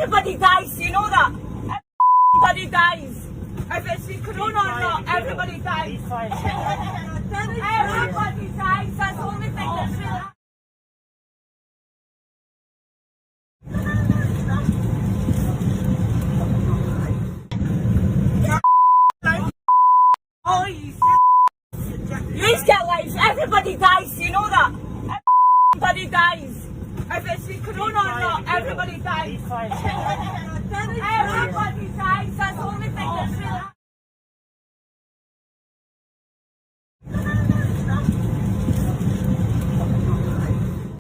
Everybody dies, you know that. Everybody dies. If it's the corona or not, everybody dies. Everybody dies. That's the only thing that's real. Oh, you get life. Everybody dies, you know that. Everybody dies. If it's the corona or not, everybody dies. Everybody dies. That's the only thing that's real.